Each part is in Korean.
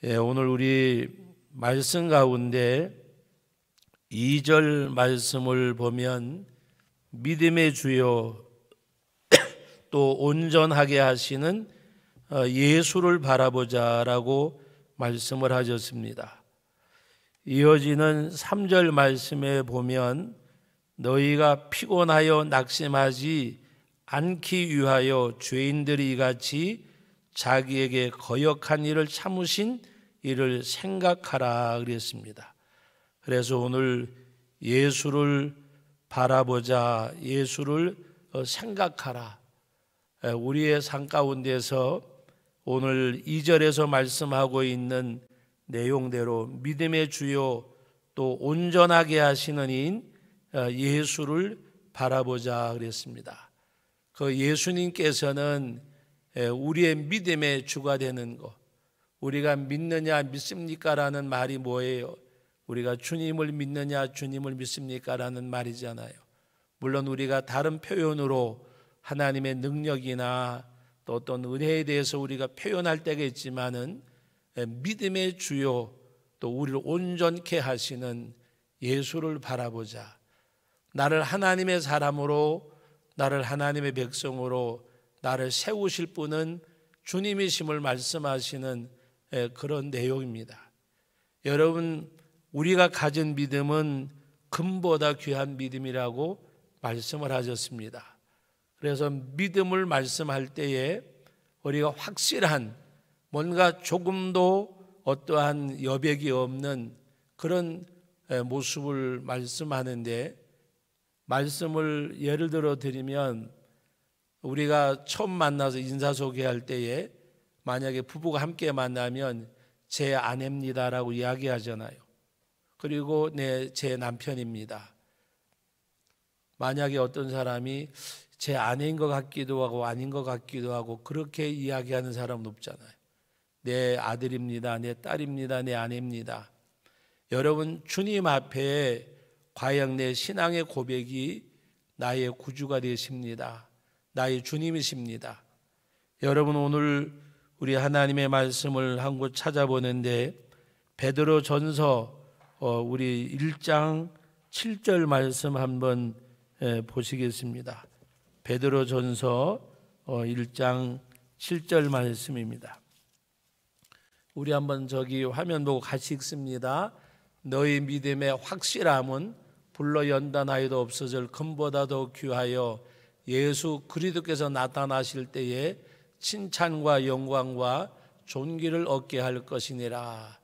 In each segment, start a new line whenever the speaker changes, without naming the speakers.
오늘 우리 말씀 가운데 2절 말씀을 보면 믿음의 주요 또 온전하게 하시는 예수를 바라보자라고 말씀을 하셨습니다. 이어지는 3절 말씀에 보면 너희가 피곤하여 낙심하지 않기 위하여 죄인들이 이같이 자기에게 거역한 일을 참으신 이를 생각하라 그랬습니다. 그래서 오늘 예수를 바라보자, 예수를 생각하라. 우리의 삶 가운데서 오늘 2절에서 말씀하고 있는 내용대로 믿음의 주요 또 온전하게 하시는 이인 예수를 바라보자 그랬습니다. 그 예수님께서는 우리의 믿음의 주가 되는 것, 우리가 믿느냐 믿습니까? 라는 말이 뭐예요? 우리가 주님을 믿느냐 주님을 믿습니까? 라는 말이잖아요. 물론 우리가 다른 표현으로 하나님의 능력이나 또 어떤 은혜에 대해서 우리가 표현할 때가 있지만은 믿음의 주요 또 우리를 온전케 하시는 예수를 바라보자. 나를 하나님의 사람으로, 나를 하나님의 백성으로 나를 세우실 분은 주님이심을 말씀하시는 그런 내용입니다. 여러분, 우리가 가진 믿음은 금보다 귀한 믿음이라고 말씀을 하셨습니다. 그래서 믿음을 말씀할 때에 우리가 확실한 뭔가 조금도 어떠한 여백이 없는 그런 모습을 말씀하는데, 말씀을 예를 들어 드리면 우리가 처음 만나서 인사소개할 때에 만약에 부부가 함께 만나면 제 아내입니다라고 이야기하잖아요. 그리고 제 남편입니다. 만약에 어떤 사람이 제 아내인 것 같기도 하고 아닌 것 같기도 하고 그렇게 이야기하는 사람은 없잖아요. 내 아들입니다, 내 딸입니다, 내 아내입니다. 여러분, 주님 앞에 과연 내 신앙의 고백이 나의 구주가 되십니다. 나의 주님이십니다. 여러분, 오늘 우리 하나님의 말씀을 한 곳 찾아보는데 베드로전서 우리 1장 7절 말씀 한번 보시겠습니다. 베드로전서 1장 7절 말씀입니다. 우리 한번 저기 화면 보고 같이 읽습니다. 너희 믿음의 확실함은 불러 연단하여도 없어질 금보다 더 귀하여 예수 그리스도께서 나타나실 때에 칭찬과 영광과 존귀를 얻게 할 것이니라.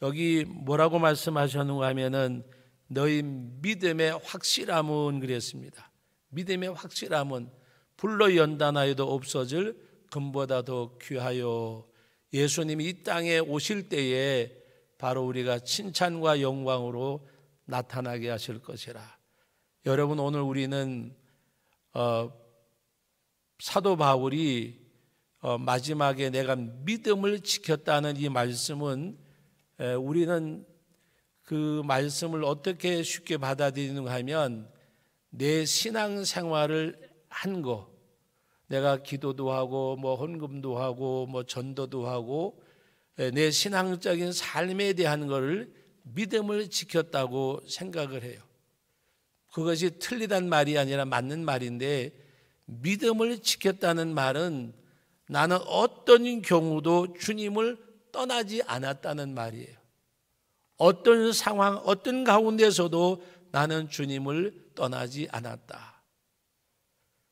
여기 뭐라고 말씀하셨는가 하면은 너희 믿음의 확실함은 그랬습니다. 믿음의 확실함은 불러 연단하여도 없어질 금보다 더 귀하여 예수님이 이 땅에 오실 때에 바로 우리가 칭찬과 영광으로 나타나게 하실 것이라. 여러분, 오늘 우리는 사도 바울이 마지막에 내가 믿음을 지켰다는 이 말씀은 우리는 그 말씀을 어떻게 쉽게 받아들이는가 하면 내 신앙생활을 한 거, 내가 기도도 하고 뭐 헌금도 하고 뭐 전도도 하고 내 신앙적인 삶에 대한 것을 믿음을 지켰다고 생각을 해요. 그것이 틀리단 말이 아니라 맞는 말인데, 믿음을 지켰다는 말은 나는 어떤 경우도 주님을 떠나지 않았다는 말이에요. 어떤 상황, 어떤 가운데서도 나는 주님을 떠나지 않았다.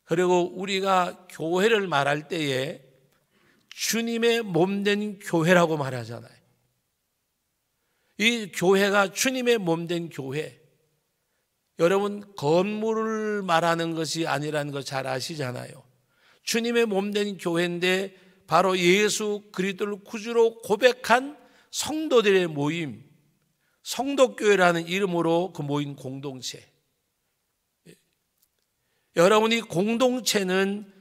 그리고 우리가 교회를 말할 때에 주님의 몸된 교회라고 말하잖아요. 이 교회가 주님의 몸된 교회. 여러분, 건물을 말하는 것이 아니라는 거 잘 아시잖아요. 주님의 몸된 교회인데 바로 예수 그리스도를 구주로 고백한 성도들의 모임, 성도교회라는 이름으로 그 모인 공동체. 여러분이 공동체는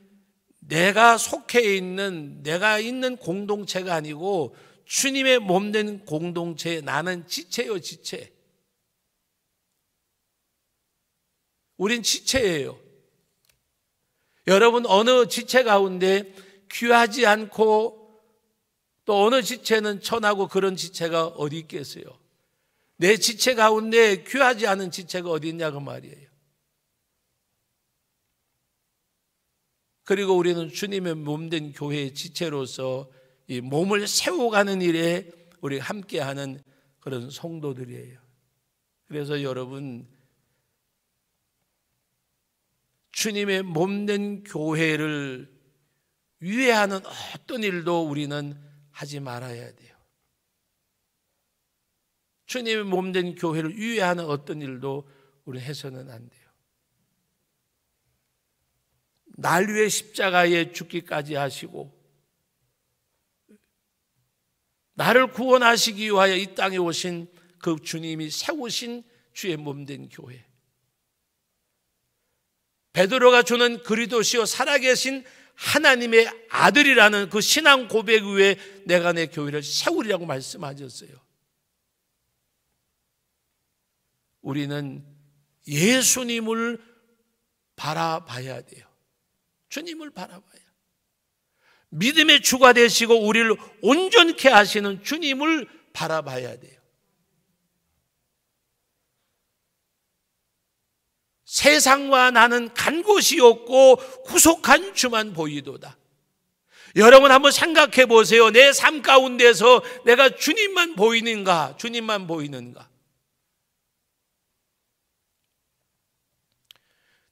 내가 속해 있는, 내가 있는 공동체가 아니고 주님의 몸된 공동체, 나는 지체요, 지체. 우린 지체예요. 여러분, 어느 지체 가운데 귀하지 않고 또 어느 지체는 천하고 그런 지체가 어디 있겠어요? 내 지체 가운데 귀하지 않은 지체가 어디 있냐고 말이에요. 그리고 우리는 주님의 몸된 교회의 지체로서 이 몸을 세워가는 일에 우리 함께하는 그런 성도들이에요. 그래서 여러분, 주님의 몸된 교회를 위해하는 어떤 일도 우리는 하지 말아야 돼요. 주님의 몸된 교회를 위해하는 어떤 일도 우리는 해서는 안 돼요. 날 위해 십자가에 죽기까지 하시고 나를 구원하시기 위하여 이 땅에 오신 그 주님이 세우신 주의 몸된 교회, 베드로가 주는 그리스도시요 살아계신 하나님의 아들이라는 그 신앙 고백 위에 내가 내 교회를 세우리라고 말씀하셨어요. 우리는 예수님을 바라봐야 돼요. 주님을 바라봐야. 믿음의 주가 되시고 우리를 온전케 하시는 주님을 바라봐야 돼요. 세상과 나는 간 곳이 없고 구속한 주만 보이도다. 여러분 한번 생각해 보세요. 내 삶 가운데서 내가 주님만 보이는가? 주님만 보이는가?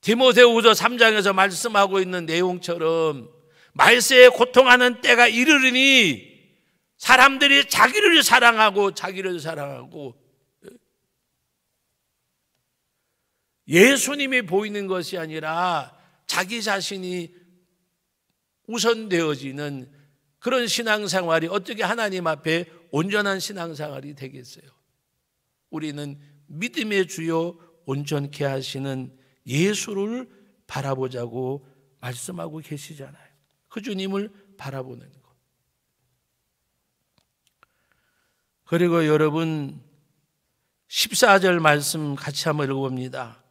디모데후서 3장에서 말씀하고 있는 내용처럼 말세에 고통하는 때가 이르르니 사람들이 자기를 사랑하고 예수님이 보이는 것이 아니라 자기 자신이 우선되어지는 그런 신앙생활이 어떻게 하나님 앞에 온전한 신앙생활이 되겠어요? 우리는 믿음의 주요 온전케 하시는 예수를 바라보자고 말씀하고 계시잖아요. 그 주님을 바라보는 것. 그리고 여러분 14절 말씀 같이 한번 읽어봅니다.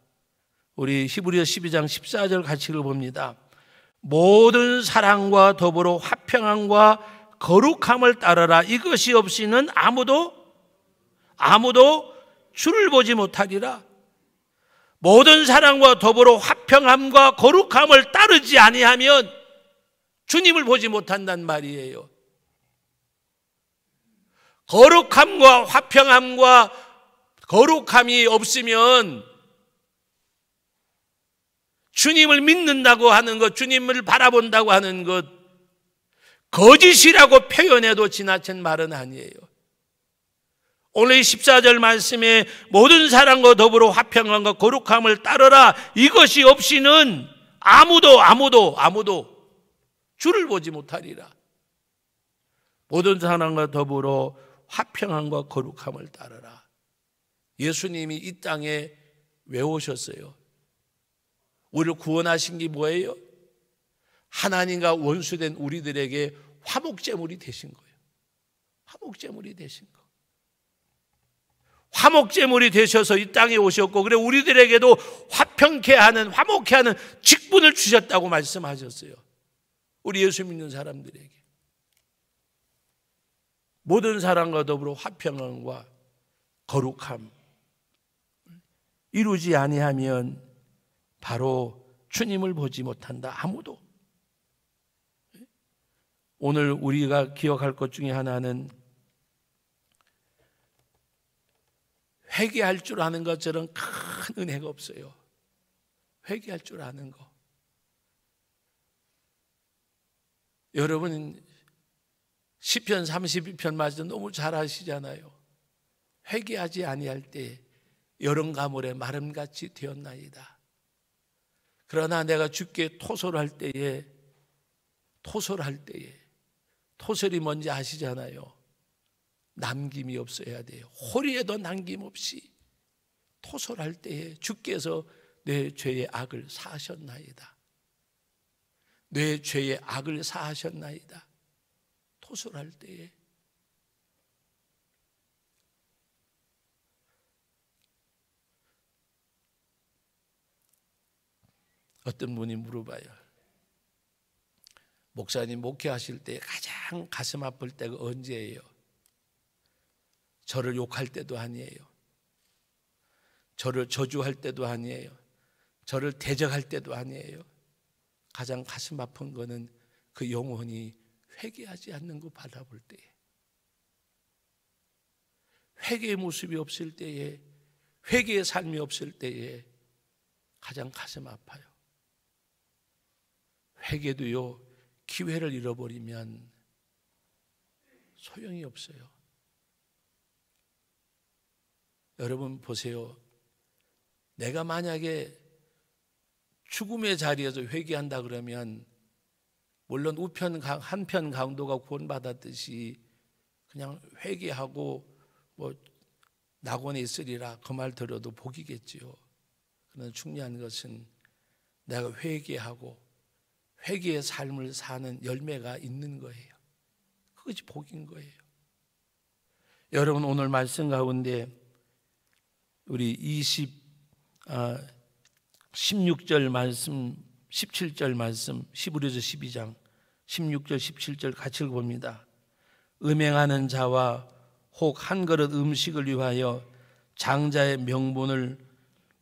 우리 히브리서 12장 14절 같이 읽어봅니다. 모든 사랑과 더불어 화평함과 거룩함을 따르라. 이것이 없이는 아무도 주를 보지 못하리라. 모든 사랑과 더불어 화평함과 거룩함을 따르지 아니하면 주님을 보지 못한단 말이에요. 거룩함과 화평함과 거룩함이 없으면 주님을 믿는다고 하는 것, 주님을 바라본다고 하는 것, 거짓이라고 표현해도 지나친 말은 아니에요. 오늘 14절 말씀에 모든 사랑과 더불어 화평함과 거룩함을 따르라. 이것이 없이는 아무도 주를 보지 못하리라. 모든 사랑과 더불어 화평함과 거룩함을 따르라. 예수님이 이 땅에 왜 오셨어요? 우리를 구원하신 게 뭐예요? 하나님과 원수된 우리들에게 화목제물이 되신 거예요. 화목제물이 되신 거. 화목제물이 되셔서 이 땅에 오셨고, 그래 우리들에게도 화평케 하는, 화목케 하는 직분을 주셨다고 말씀하셨어요. 우리 예수 믿는 사람들에게. 모든 사람과 더불어 화평함과 거룩함 이루지 아니하면 바로 주님을 보지 못한다. 아무도. 오늘 우리가 기억할 것 중에 하나는 회개할 줄 아는 것처럼 큰 은혜가 없어요. 회개할 줄 아는 거. 여러분 시편 32편 말씀 너무 잘 아시잖아요. 회개하지 아니할 때 여름 가물에 마름같이 되었나이다. 그러나 내가 주께 토설할 때에 토설이 뭔지 아시잖아요. 남김이 없어야 돼요. 호리에도 남김없이 토설할 때에 주께서 내 죄의 악을 사하셨나이다. 내 죄의 악을 사하셨나이다. 토설할 때에. 어떤 분이 물어봐요. 목사님 목회하실 때 가장 가슴 아플 때가 언제예요? 저를 욕할 때도 아니에요. 저를 저주할 때도 아니에요. 저를 대적할 때도 아니에요. 가장 가슴 아픈 거는 그 영혼이 회개하지 않는 거 바라볼 때에, 회개의 모습이 없을 때에, 회개의 삶이 없을 때에 가장 가슴 아파요. 회개도요, 기회를 잃어버리면 소용이 없어요. 여러분 보세요. 내가 만약에 죽음의 자리에서 회개한다 그러면 물론 한편 강도가 구원받았듯이 그냥 회개하고 뭐 낙원에 있으리라 그 말 들어도 복이겠지요. 그러나 중요한 것은 내가 회개하고 회개의 삶을 사는 열매가 있는 거예요. 그것이 복인 거예요. 여러분 오늘 말씀 가운데 우리 16절 말씀, 17절 말씀, 히브리서 12장 16절 17절 같이 읽어봅니다. 음행하는 자와 혹 한 그릇 음식을 위하여 장자의 명분을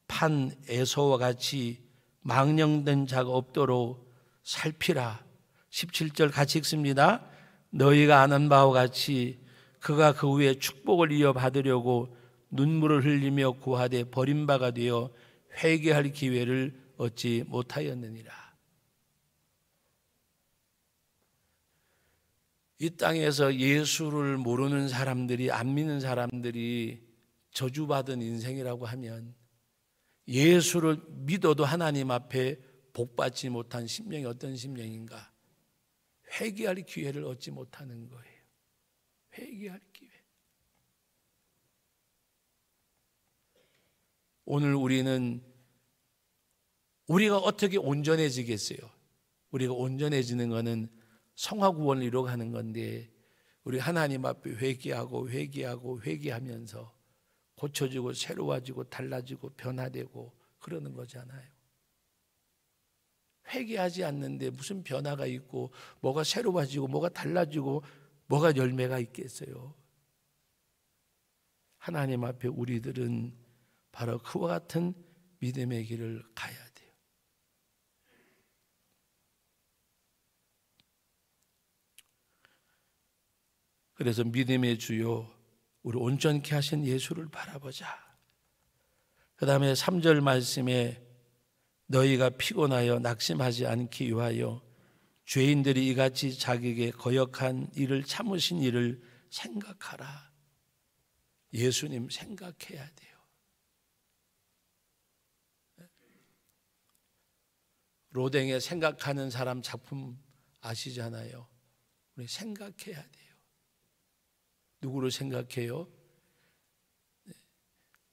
판 에서와 같이 망령된 자가 없도록 살피라. 17절 같이 읽습니다. 너희가 아는 바와 같이 그가 그 후에 축복을 이어받으려고 눈물을 흘리며 구하되 버림바가 되어 회개할 기회를 얻지 못하였느니라. 이 땅에서 예수를 모르는 사람들이, 안 믿는 사람들이 저주받은 인생이라고 하면 예수를 믿어도 하나님 앞에 복받지 못한 심령이 어떤 심령인가? 회개할 기회를 얻지 못하는 거예요. 회개할 기회. 오늘 우리가 어떻게 온전해지겠어요? 우리가 온전해지는 것은 성화구원을 이루어가는 건데, 우리 하나님 앞에 회개하면서 고쳐지고 새로워지고 달라지고 변화되고 그러는 거잖아요. 회개하지 않는데 무슨 변화가 있고 뭐가 새로워지고 뭐가 달라지고 뭐가 열매가 있겠어요? 하나님 앞에 우리들은 바로 그와 같은 믿음의 길을 가야 돼요. 그래서 믿음의 주요, 우리 온전케 하신 예수를 바라보자. 그 다음에 3절 말씀에 너희가 피곤하여 낙심하지 않기 위하여 죄인들이 이같이 자기에게 거역한 일을 참으신 일을 생각하라. 예수님 생각해야 돼요. 로댕의 생각하는 사람 작품 아시잖아요. 우리 생각해야 돼요. 누구를 생각해요?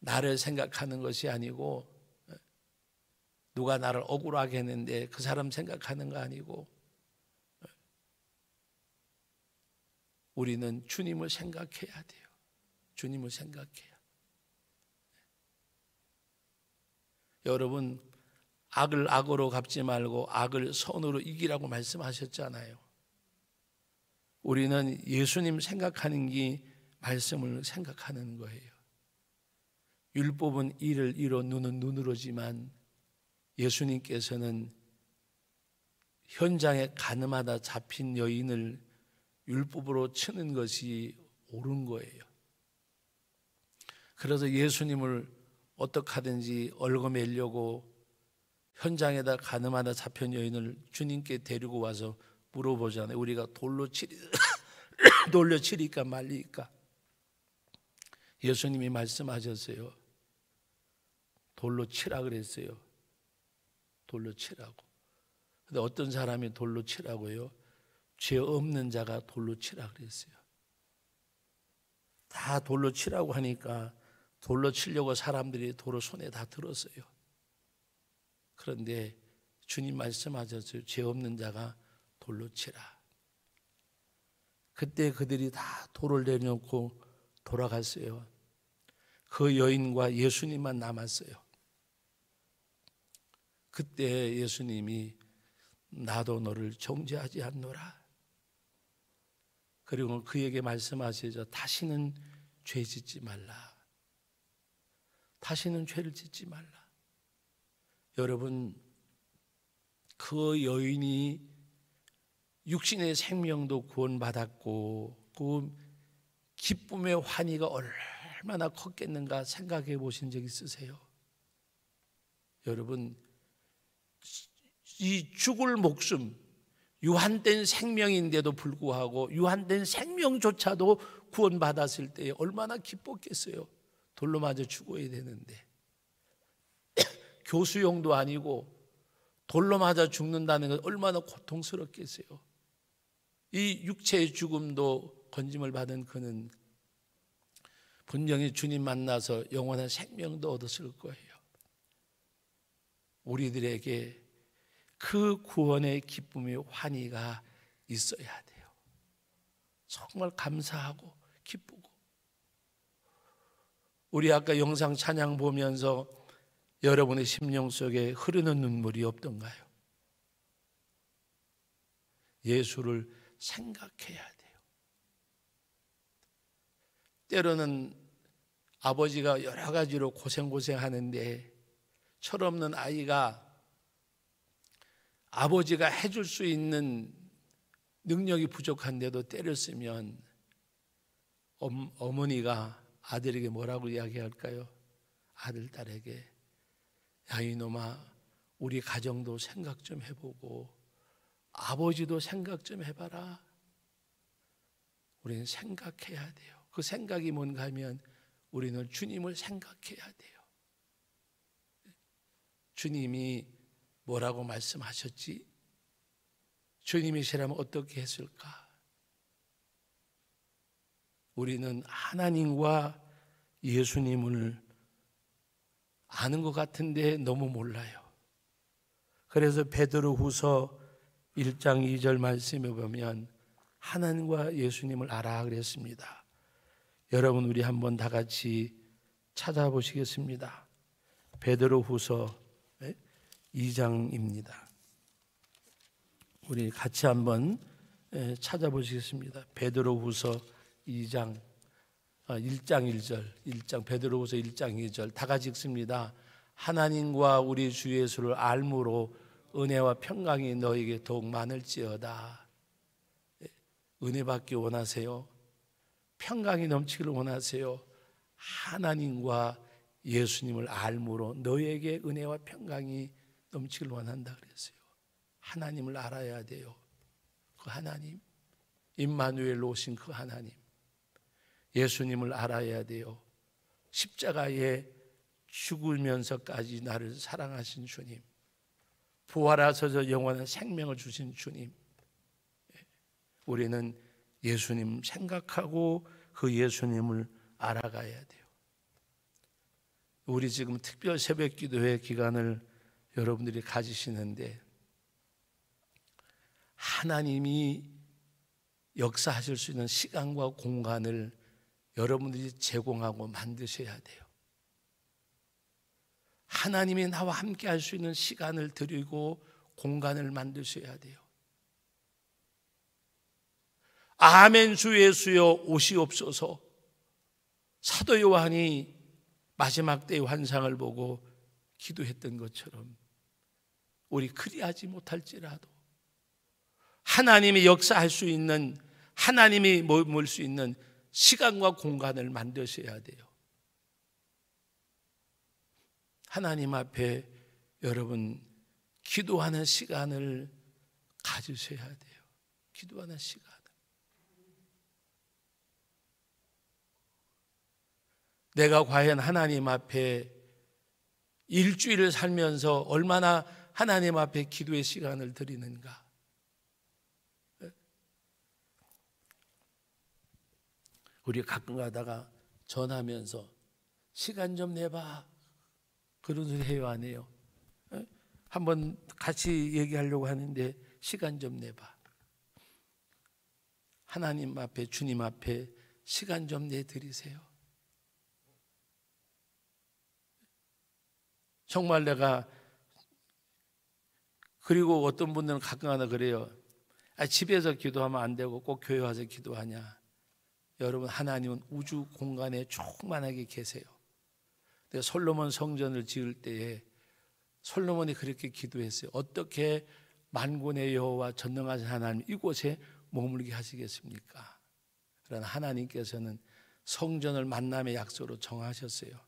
나를 생각하는 것이 아니고, 누가 나를 억울하게 했는데 그 사람 생각하는 거 아니고, 우리는 주님을 생각해야 돼요. 주님을 생각해야. 여러분, 악을 악으로 갚지 말고 악을 선으로 이기라고 말씀하셨잖아요. 우리는 예수님 생각하는 게 말씀을 생각하는 거예요. 율법은 이를 이로 눈은 눈으로지만 예수님께서는 현장에 가늠하다 잡힌 여인을 율법으로 치는 것이 옳은 거예요. 그래서 예수님을 어떻게 하든지 얽어매려고 현장에다 가늠하다 잡힌 여인을 주님께 데리고 와서 물어보잖아요. 우리가 돌로 치리까 말리까? 예수님이 말씀하셨어요. 돌로 치라 그랬어요. 돌로 치라고. 근데 어떤 사람이 돌로 치라고요? 죄 없는 자가 돌로 치라 그랬어요. 다 돌로 치라고 하니까 돌로 치려고 사람들이 돌을 손에 다 들었어요. 그런데 주님 말씀하셨어요. 죄 없는 자가 돌로 치라. 그때 그들이 다 돌을 내려놓고 돌아갔어요. 그 여인과 예수님만 남았어요. 그때 예수님이 나도 너를 정죄하지 않노라. 그리고 그에게 말씀하시죠. 다시는 죄 짓지 말라. 다시는 죄를 짓지 말라. 여러분, 그 여인이 육신의 생명도 구원받았고 그 기쁨의 환희가 얼마나 컸겠는가 생각해 보신 적 있으세요? 여러분, 이 죽을 목숨, 유한된 생명인데도 불구하고 유한된 생명조차도 구원받았을 때 얼마나 기뻤겠어요. 돌로 맞아 죽어야 되는데 교수용도 아니고 돌로 맞아 죽는다는 건 얼마나 고통스럽겠어요. 이 육체의 죽음도 건짐을 받은 그는 분명히 주님 만나서 영원한 생명도 얻었을 거예요. 우리들에게 그 구원의 기쁨의 환희가 있어야 돼요. 정말 감사하고 기쁘고. 우리 아까 영상 찬양 보면서 여러분의 심령 속에 흐르는 눈물이 없던가요? 예수를 생각해야 돼요. 때로는 아버지가 여러 가지로 고생하는데 철없는 아이가 아버지가 해줄 수 있는 능력이 부족한데도 때를 쓰면 어머니가 아들에게 뭐라고 이야기할까요? 아들, 딸에게 야 이놈아, 우리 가정도 생각 좀 해보고 아버지도 생각 좀 해봐라. 우리는 생각해야 돼요. 그 생각이 뭔가 하면 우리는 주님을 생각해야 돼요. 주님이 뭐라고 말씀하셨지? 주님이시라면 어떻게 했을까? 우리는 하나님과 예수님을 아는 것 같은데 너무 몰라요. 그래서 베드로후서 1장 2절 말씀에 보면 하나님과 예수님을 알아 그랬습니다. 여러분, 우리 한번 다 같이 찾아보시겠습니다. 베드로후서 2장입니다. 우리 같이 한번 찾아보시겠습니다. 베드로후서 2장 1장 1절, 베드로후서 1장 2절 다 같이 읽습니다. 하나님과 우리 주 예수를 알므로 은혜와 평강이 너에게 더욱 많을지어다. 은혜 받기 원하세요? 평강이 넘치기를 원하세요? 하나님과 예수님을 알므로 너에게 은혜와 평강이 넘치기를 원한다 그랬어요. 하나님을 알아야 돼요. 그 하나님, 임마누엘로 오신 그 하나님, 예수님을 알아야 돼요. 십자가에 죽으면서까지 나를 사랑하신 주님, 부활하셔서 영원한 생명을 주신 주님, 우리는 예수님 생각하고 그 예수님을 알아가야 돼요. 우리 지금 특별 새벽 기도회 기간을 여러분들이 가지시는데 하나님이 역사하실 수 있는 시간과 공간을 여러분들이 제공하고 만드셔야 돼요. 하나님이 나와 함께 할 수 있는 시간을 드리고 공간을 만드셔야 돼요. 아멘 주 예수여 오시옵소서. 사도 요한이 마지막 때의 환상을 보고 기도했던 것처럼 우리 그리하지 못할지라도 하나님이 역사할 수 있는, 하나님이 머물 수 있는 시간과 공간을 만드셔야 돼요. 하나님 앞에 여러분 기도하는 시간을 가지셔야 돼요. 기도하는 시간을. 내가 과연 하나님 앞에 일주일을 살면서 얼마나 하나님 앞에 기도의 시간을 드리는가? 우리 가끔 가다가 전하면서 시간 좀 내봐 그런 소리 해요, 안 해요? 한번 같이 얘기하려고 하는데 시간 좀 내봐. 하나님 앞에, 주님 앞에 시간 좀 내드리세요. 정말 내가 그리고 어떤 분들은 가끔가다 그래요. 집에서 기도하면 안 되고 꼭 교회 와서 기도하냐. 여러분, 하나님은 우주 공간에 충만하게 계세요. 솔로몬 성전을 지을 때에 솔로몬이 그렇게 기도했어요. 어떻게 만군의 여호와 전능하신 하나님 이곳에 머물게 하시겠습니까? 그러나 하나님께서는 성전을 만남의 약속으로 정하셨어요.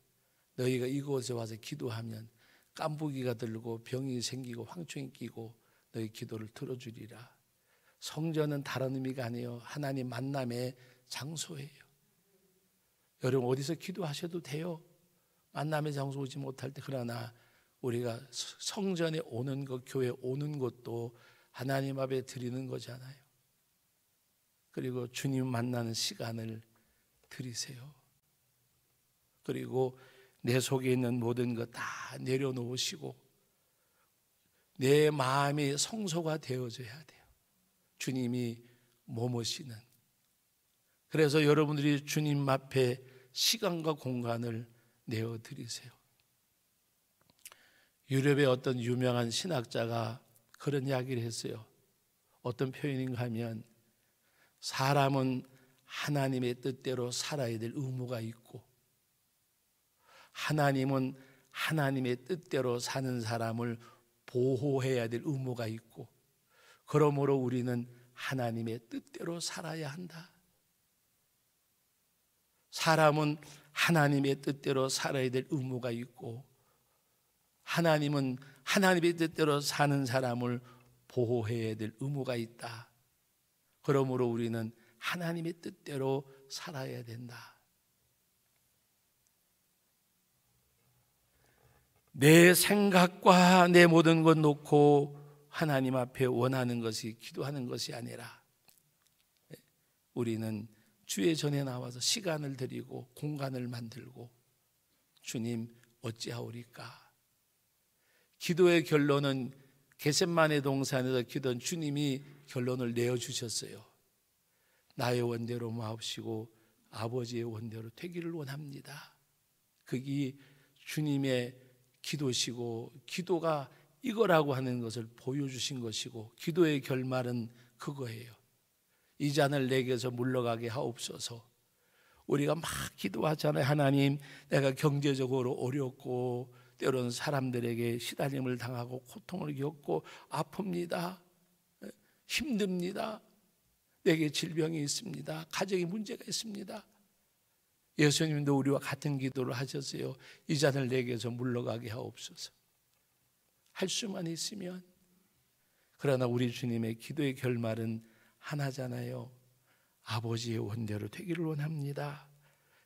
너희가 이곳에 와서 기도하면 깐부기가 들고 병이 생기고 황충이 끼고 너희 기도를 들어주리라. 성전은 다른 의미가 아니에요. 하나님 만남의 장소예요. 여러분, 어디서 기도하셔도 돼요. 만남의 장소 오지 못할 때. 그러나 우리가 성전에 오는 것, 교회에 오는 것도 하나님 앞에 드리는 거잖아요. 그리고 주님 만나는 시간을 드리세요. 그리고 내 속에 있는 모든 것 다 내려놓으시고 내 마음이 성소가 되어져야 돼요. 주님이 머무시는. 그래서 여러분들이 주님 앞에 시간과 공간을 내어드리세요. 유럽의 어떤 유명한 신학자가 그런 이야기를 했어요. 어떤 표현인가 하면 사람은 하나님의 뜻대로 살아야 될 의무가 있고 하나님은 하나님의 뜻대로 사는 사람을 보호해야 될 의무가 있고 그러므로 우리는 하나님의 뜻대로 살아야 한다. 사람은 하나님의 뜻대로 살아야 될 의무가 있고 하나님은 하나님의 뜻대로 사는 사람을 보호해야 될 의무가 있다. 그러므로 우리는 하나님의 뜻대로 살아야 된다. 내 생각과 내 모든 것 놓고 하나님 앞에 원하는 것이 기도하는 것이 아니라 우리는 주의 전에 나와서 시간을 드리고 공간을 만들고 주님 어찌하오리까. 기도의 결론은 겟세마네 동산에서 기도한 주님이 결론을 내어주셨어요. 나의 원대로 마옵시고 아버지의 원대로 되기를 원합니다. 그게 주님의 기도시고 기도가 이거라고 하는 것을 보여주신 것이고 기도의 결말은 그거예요. 이 잔을 내게서 물러가게 하옵소서. 우리가 막 기도하잖아요. 하나님, 내가 경제적으로 어렵고 때로는 사람들에게 시달림을 당하고 고통을 겪고 아픕니다. 힘듭니다. 내게 질병이 있습니다. 가정에 문제가 있습니다. 예수님도 우리와 같은 기도를 하셨어요. 이 잔을 내게서 물러가게 하옵소서. 할 수만 있으면. 그러나 우리 주님의 기도의 결말은 하나잖아요. 아버지의 원대로 되기를 원합니다.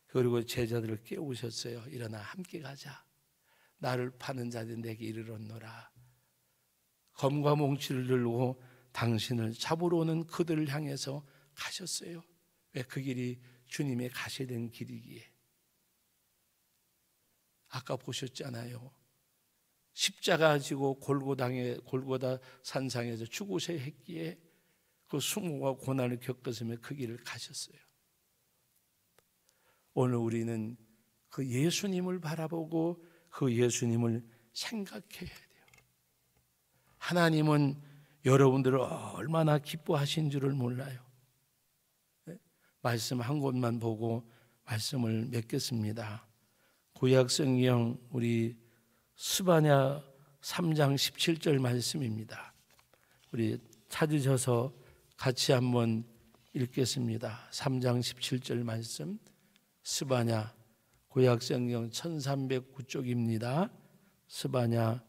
그리고 제자들을 깨우셨어요. 일어나 함께 가자. 나를 파는 자들 내게 이르렀노라. 검과 몽치를 들고 당신을 잡으러 오는 그들을 향해서 가셨어요. 왜? 그 길이 주님의 가셔야 되는 길이기에. 아까 보셨잖아요. 십자가 지고 골고다 산상에서 죽으셔야 했기에 그 수모와 고난을 겪었으며 그 길을 가셨어요. 오늘 우리는 그 예수님을 바라보고 그 예수님을 생각해야 돼요. 하나님은 여러분들을 얼마나 기뻐하신 줄을 몰라요. 말씀 한 곳만 보고 말씀을 맺겠습니다. 구약 성경 우리 스바냐 3장 17절 말씀입니다. 우리 찾으셔서 같이 한번 읽겠습니다. 3장 17절 말씀, 스바냐 구약 성경 1309쪽입니다. 스바냐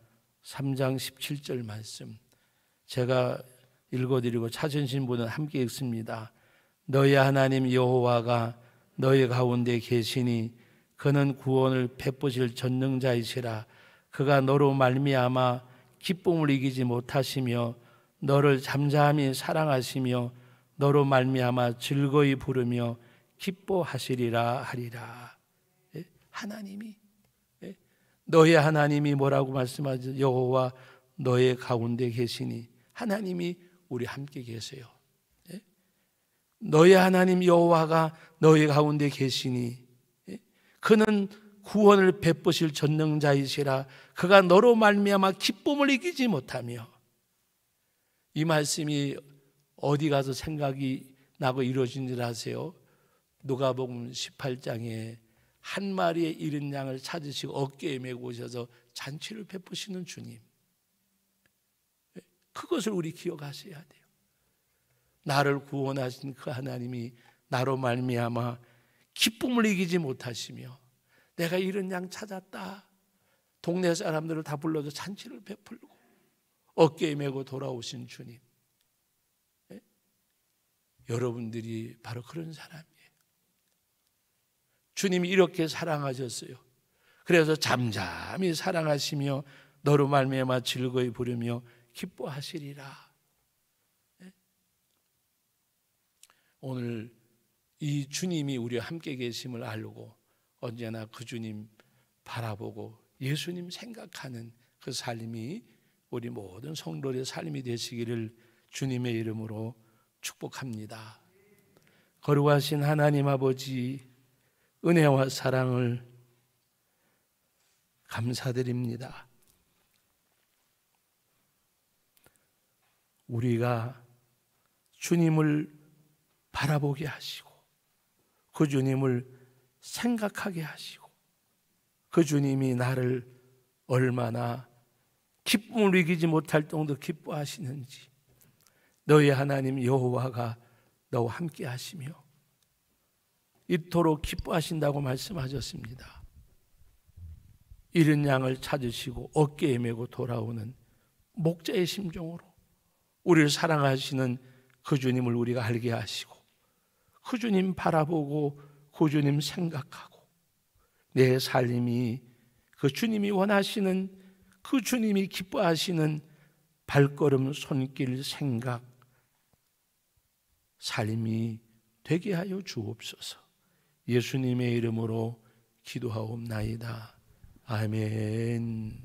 3장 17절 말씀 제가 읽어드리고 찾으신 분은 함께 읽습니다. 너희 하나님 여호와가 너희 가운데 계시니 그는 구원을 베푸실 전능자이시라. 그가 너로 말미암아 기쁨을 이기지 못하시며 너를 잠잠히 사랑하시며 너로 말미암아 즐거이 부르며 기뻐하시리라 하리라. 하나님이, 너희 하나님이 뭐라고 말씀하죠? 여호와 너의 가운데 계시니. 하나님이 우리 함께 계세요. 너희 하나님 여호와가 너희 가운데 계시니 그는 구원을 베푸실 전능자이시라. 그가 너로 말미암아 기쁨을 이기지 못하며 이 말씀이 어디 가서 생각이 나고 이루어진 줄 아세요? 누가복음 18장에 한 마리의 잃은 양을 찾으시고 어깨에 메고 오셔서 잔치를 베푸시는 주님, 그것을 우리 기억하셔야 돼요. 나를 구원하신 그 하나님이 나로 말미암아 기쁨을 이기지 못하시며 내가 잃은 양 찾았다, 동네 사람들을 다 불러서 잔치를 베풀고 어깨에 메고 돌아오신 주님, 여러분들이 바로 그런 사람이에요. 주님이 이렇게 사랑하셨어요. 그래서 잠잠히 사랑하시며 너로 말미암아 즐거이 부르며 기뻐하시리라. 오늘 이 주님이 우리와 함께 계심을 알고 언제나 그 주님 바라보고 예수님 생각하는 그 삶이 우리 모든 성도의 삶이 되시기를 주님의 이름으로 축복합니다. 거룩하신 하나님 아버지, 은혜와 사랑을 감사드립니다. 우리가 주님을 바라보게 하시고 그 주님을 생각하게 하시고 그 주님이 나를 얼마나 기쁨을 이기지 못할 정도로 기뻐하시는지, 너희 하나님 여호와가 너와 함께 하시며 이토록 기뻐하신다고 말씀하셨습니다. 잃은 양을 찾으시고 어깨에 메고 돌아오는 목자의 심정으로 우리를 사랑하시는 그 주님을 우리가 알게 하시고 그 주님 바라보고 그 주님 생각하고 내 삶이 그 주님이 원하시는, 그 주님이 기뻐하시는 발걸음, 손길, 생각, 삶이 되게 하여 주옵소서. 예수님의 이름으로 기도하옵나이다. 아멘.